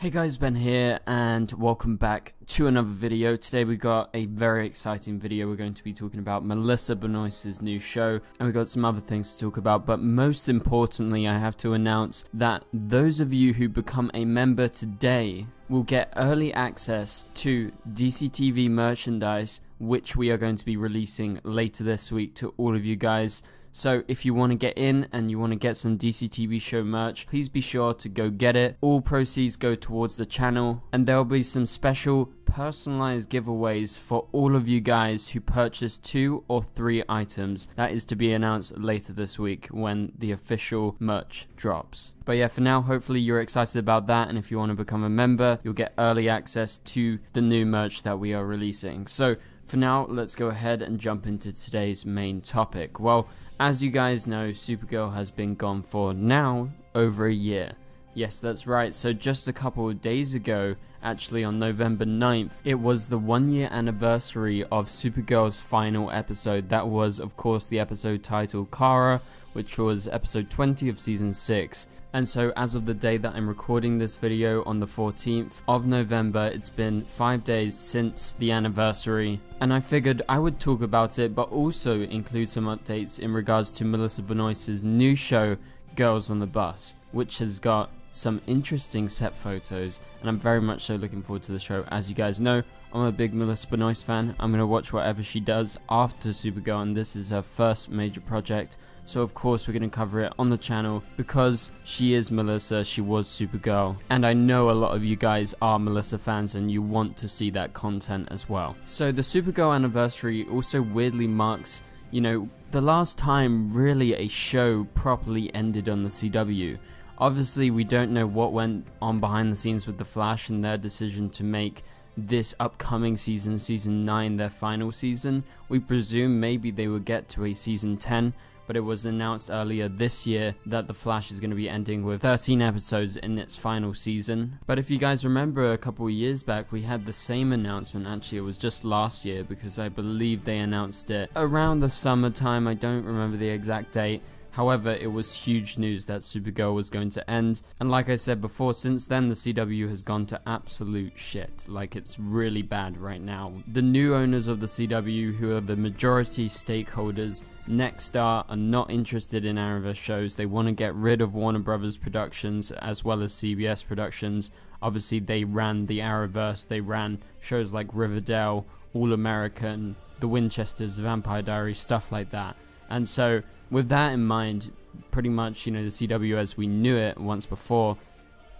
Hey guys, Ben here and welcome back to another video. Today we got a very exciting video. We're going to be talking about Melissa Benoist's new show, and we got some other things to talk about, but most importantly I have to announce that those of you who become a member today will get early access to DCTV merchandise, which we are going to be releasing later this week to all of you guys. So if you want to get in and you want to get some DCTV show merch, please be sure to go get it. All proceeds go towards the channel, and there will be some special personalized giveaways for all of you guys who purchase 2 or 3 items. That is to be announced later this week when the official merch drops. But yeah, for now, hopefully you're excited about that, and if you want to become a member, you'll get early access to the new merch that we are releasing. So for now, let's go ahead and jump into today's main topic. Well, as you guys know, Supergirl has been gone for now over a year. Yes, that's right. So just a couple of days ago, actually on November 9th, it was the 1-year anniversary of Supergirl's final episode. That was, of course, the episode titled Kara, which was episode 20 of season 6. And so as of the day that I'm recording this video on the 14th of November, it's been 5 days since the anniversary, and I figured I would talk about it but also include some updates in regards to Melissa Benoist's new show Girls on the Bus, which has got some interesting set photos, and I'm very much so looking forward to the show. As you guys know, I'm a big Melissa Benoist fan. I'm going to watch whatever she does after Supergirl, and this is her first major project, so of course we're going to cover it on the channel because she is Melissa, she was Supergirl, and I know a lot of you guys are Melissa fans and you want to see that content as well. So the Supergirl anniversary also weirdly marks, you know, the last time really a show properly ended on the CW. Obviously, we don't know what went on behind the scenes with The Flash and their decision to make this upcoming season, season 9, their final season. We presume maybe they will get to a season 10, but it was announced earlier this year that The Flash is going to be ending with 13 episodes in its final season. But if you guys remember, a couple of years back we had the same announcement. Actually, it was just last year because I believe they announced it around the summertime. I don't remember the exact date. However, it was huge news that Supergirl was going to end, and like I said before, since then the CW has gone to absolute shit. Like, it's really bad right now. The new owners of the CW, who are the majority stakeholders, Nexstar, are not interested in Arrowverse shows. They want to get rid of Warner Brothers Productions as well as CBS Productions. Obviously, they ran the Arrowverse, they ran shows like Riverdale, All American, The Winchesters, Vampire Diaries, stuff like that. And so, with that in mind, pretty much, you know, the CW as we knew it once before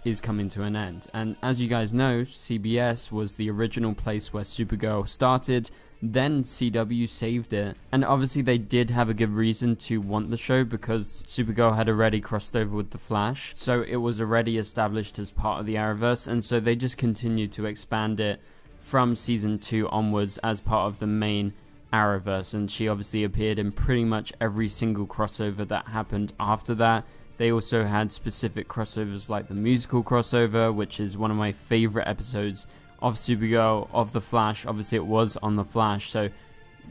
is coming to an end. And as you guys know, CBS was the original place where Supergirl started, then CW saved it. And obviously they did have a good reason to want the show because Supergirl had already crossed over with The Flash, so it was already established as part of the Arrowverse, and so they just continued to expand it from season 2 onwards as part of the main Arrowverse, and she obviously appeared in pretty much every single crossover that happened after that. They also had specific crossovers like the musical crossover, which is one of my favorite episodes of Supergirl, of The Flash. Obviously it was on The Flash, so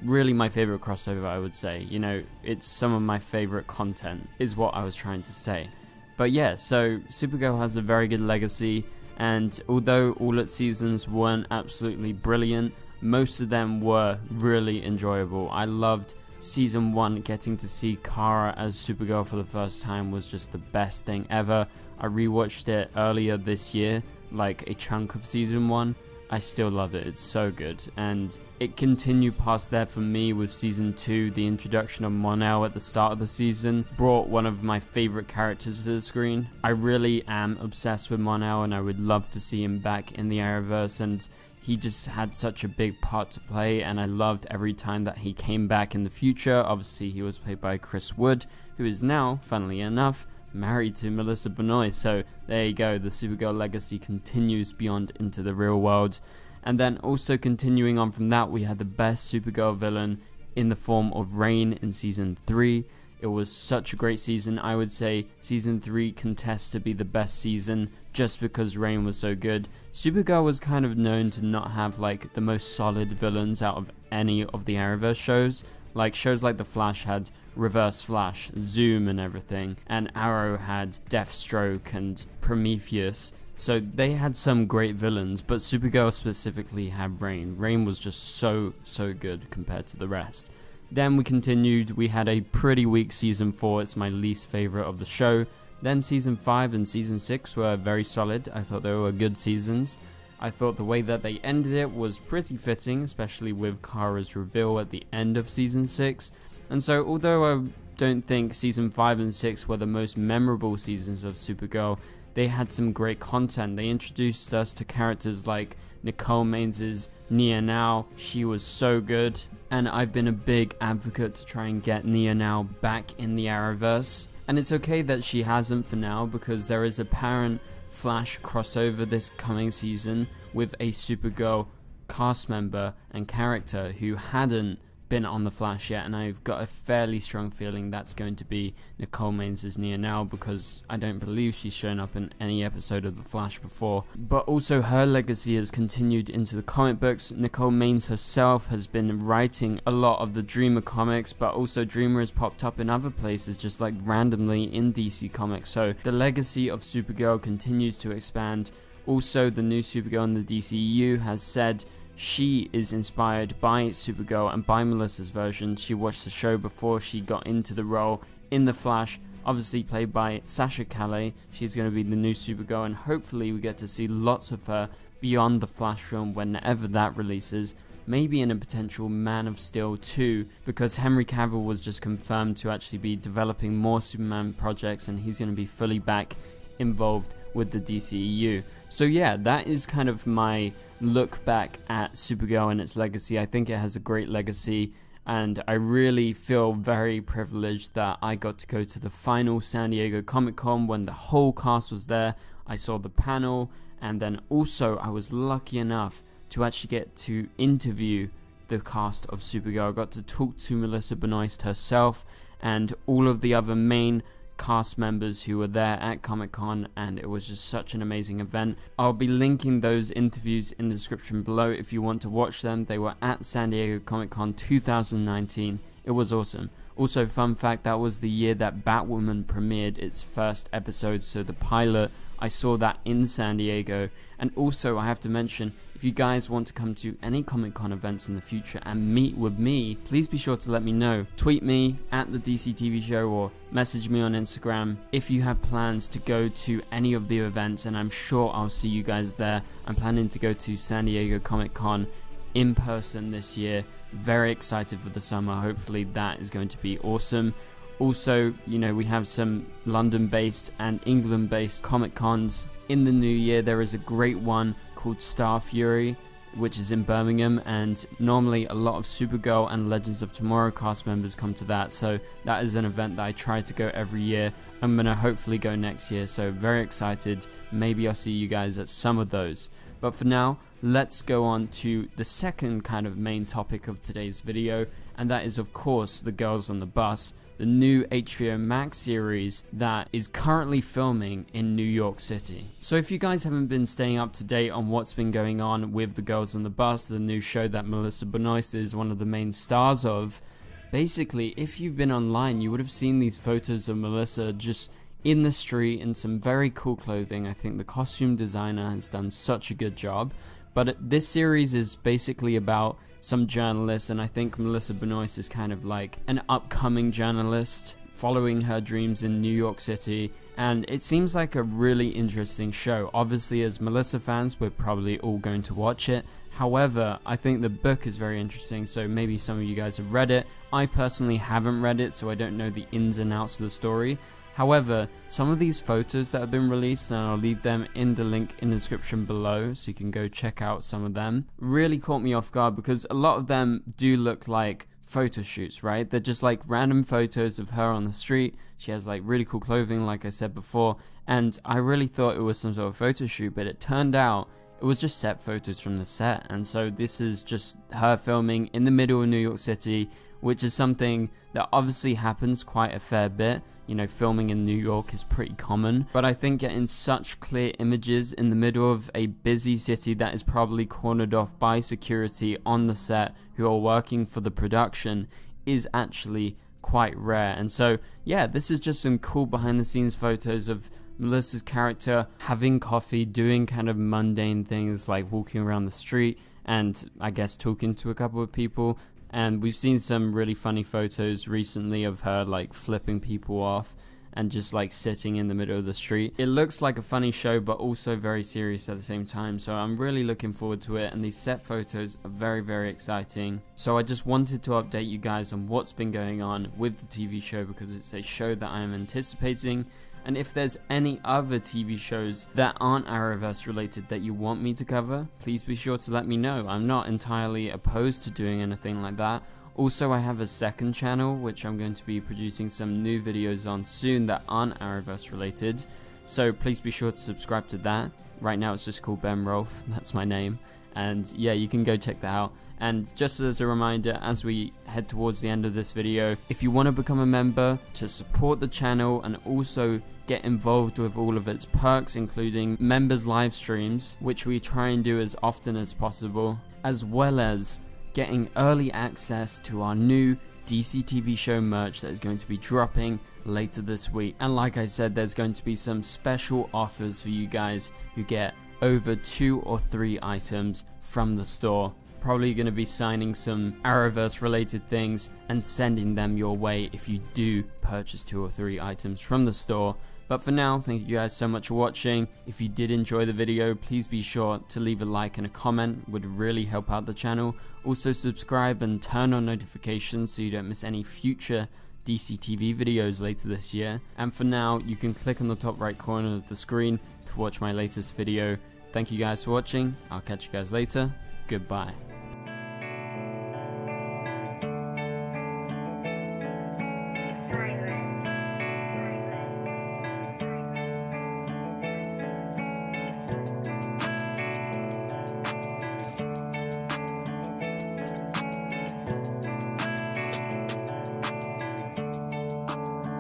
really my favorite crossover, I would say. You know, it's some of my favorite content is what I was trying to say. But yeah, so Supergirl has a very good legacy, and although all its seasons weren't absolutely brilliant, most of them were really enjoyable. I loved season 1, getting to see Kara as Supergirl for the first time was just the best thing ever. I rewatched it earlier this year, like a chunk of season 1. I still love it, it's so good. And it continued past there for me with season 2. The introduction of Mon-El at the start of the season brought one of my favorite characters to the screen. I really am obsessed with Mon-El, and I would love to see him back in the Arrowverse, and he just had such a big part to play, and I loved every time that he came back in the future. Obviously, he was played by Chris Wood, who is now, funnily enough, married to Melissa Benoist. So there you go, the Supergirl legacy continues beyond into the real world. And then also continuing on from that, we had the best Supergirl villain in the form of Reign in season 3. It was such a great season. I would say season 3 contests to be the best season just because Reign was so good. Supergirl was kind of known to not have like the most solid villains out of any of the Arrowverse shows. Like shows like The Flash had Reverse Flash, Zoom and everything, and Arrow had Deathstroke and Prometheus. So they had some great villains, but Supergirl specifically had Reign. Reign was just so good compared to the rest. Then we continued, we had a pretty weak season 4, it's my least favorite of the show. Then season 5 and season 6 were very solid, I thought they were good seasons. I thought the way that they ended it was pretty fitting, especially with Kara's reveal at the end of season 6. And so although I don't think season 5 and 6 were the most memorable seasons of Supergirl, they had some great content. They introduced us to characters like Nicole Maines' Nia Now. She was so good, and I've been a big advocate to try and get Nia Now back in the Arrowverse. And it's okay that she hasn't for now, because there is apparent Flash crossover this coming season with a Supergirl cast member and character who hadn't been on The Flash yet, and I've got a fairly strong feeling that's going to be Nicole Maines' Nia Now, because I don't believe she's shown up in any episode of The Flash before. But also her legacy has continued into the comic books. Nicole Maines herself has been writing a lot of the Dreamer comics, but also Dreamer has popped up in other places, just like randomly in DC Comics. So the legacy of Supergirl continues to expand. Also, the new Supergirl in the DCEU has said she is inspired by Supergirl and by Melissa's version. She watched the show before she got into the role in The Flash, obviously played by Sasha Calle. She's going to be the new Supergirl, and hopefully we get to see lots of her beyond the Flash film whenever that releases. Maybe in a potential Man of Steel 2, because Henry Cavill was just confirmed to actually be developing more Superman projects, and he's going to be fully back involved with the DCEU. So yeah, that is kind of my look back at Supergirl and its legacy. I think it has a great legacy, and I really feel very privileged that I got to go to the final San Diego Comic-Con when the whole cast was there. I saw the panel, and then also I was lucky enough to actually get to interview the cast of Supergirl. I got to talk to Melissa Benoist herself and all of the other main cast members who were there at Comic-Con, and it was just such an amazing event. I'll be linking those interviews in the description below if you want to watch them. They were at San Diego Comic-Con 2019. It was awesome. Also, fun fact, that was the year that Batwoman premiered its first episode, so the pilot, I saw that in San Diego. And also, I have to mention, if you guys want to come to any Comic-Con events in the future and meet with me, please be sure to let me know. Tweet me at the DC TV show or message me on Instagram if you have plans to go to any of the events, and I'm sure I'll see you guys there. I'm planning to go to San Diego Comic-Con in person this year. Very excited for the summer. Hopefully that is going to be awesome. Also, you know, we have some London-based and England-based Comic Cons in the new year. There is a great one called Star Fury, which is in Birmingham, and normally a lot of Supergirl and Legends of Tomorrow cast members come to that, so that is an event that I try to go every year. I'm gonna hopefully go next year, so very excited. Maybe I'll see you guys at some of those. But for now, let's go on to the second kind of main topic of today's video, and that is of course The Girls on the Bus, the new HBO Max series that is currently filming in New York City. So if you guys haven't been staying up to date on what's been going on with The Girls on the Bus, the new show that Melissa Benoist is one of the main stars of, basically if you've been online you would have seen these photos of Melissa just in the street in some very cool clothing. I think the costume designer has done such a good job. But this series is basically about some journalists, and I think Melissa Benoist is kind of like an upcoming journalist following her dreams in New York City, and it seems like a really interesting show. Obviously, as Melissa fans, we're probably all going to watch it. However, I think the book is very interesting, so maybe some of you guys have read it. I personally haven't read it, so I don't know the ins and outs of the story. However, some of these photos that have been released, and I'll leave them in the link in the description below so you can go check out some of them, really caught me off guard because a lot of them do look like photo shoots, right? They're just like random photos of her on the street. She has like really cool clothing, like I said before, and I really thought it was some sort of photo shoot, but it turned out it was just set photos from the set. And so this is just her filming in the middle of New York City, which is something that obviously happens quite a fair bit. You know, filming in New York is pretty common, but I think getting such clear images in the middle of a busy city that is probably cornered off by security on the set who are working for the production is actually quite rare. And so yeah, this is just some cool behind the scenes photos of Melissa's character having coffee, doing kind of mundane things like walking around the street and I guess talking to a couple of people. And we've seen some really funny photos recently of her like flipping people off and just like sitting in the middle of the street. It looks like a funny show but also very serious at the same time, so I'm really looking forward to it, and these set photos are very exciting. So I just wanted to update you guys on what's been going on with the TV show, because it's a show that I am anticipating. And if there's any other TV shows that aren't Arrowverse related that you want me to cover, please be sure to let me know. I'm not entirely opposed to doing anything like that. Also, I have a second channel which I'm going to be producing some new videos on soon that aren't Arrowverse related, so please be sure to subscribe to that. Right now it's just called Ben Rolfe, that's my name, and yeah, you can go check that out. And just as a reminder, as we head towards the end of this video, if you want to become a member to support the channel and also get involved with all of its perks, including members live streams, which we try and do as often as possible, as well as getting early access to our new DC TV show merch that is going to be dropping later this week. And like I said, there's going to be some special offers for you guys who get over 2 or 3 items from the store. Probably going to be signing some Arrowverse related things and sending them your way if you do purchase 2 or 3 items from the store. But for now, thank you guys so much for watching. If you did enjoy the video, please be sure to leave a like and a comment, would really help out the channel. Also subscribe and turn on notifications so you don't miss any future DC TV videos later this year. And for now, you can click on the top right corner of the screen to watch my latest video. Thank you guys for watching. I'll catch you guys later. Goodbye.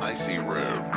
I see red.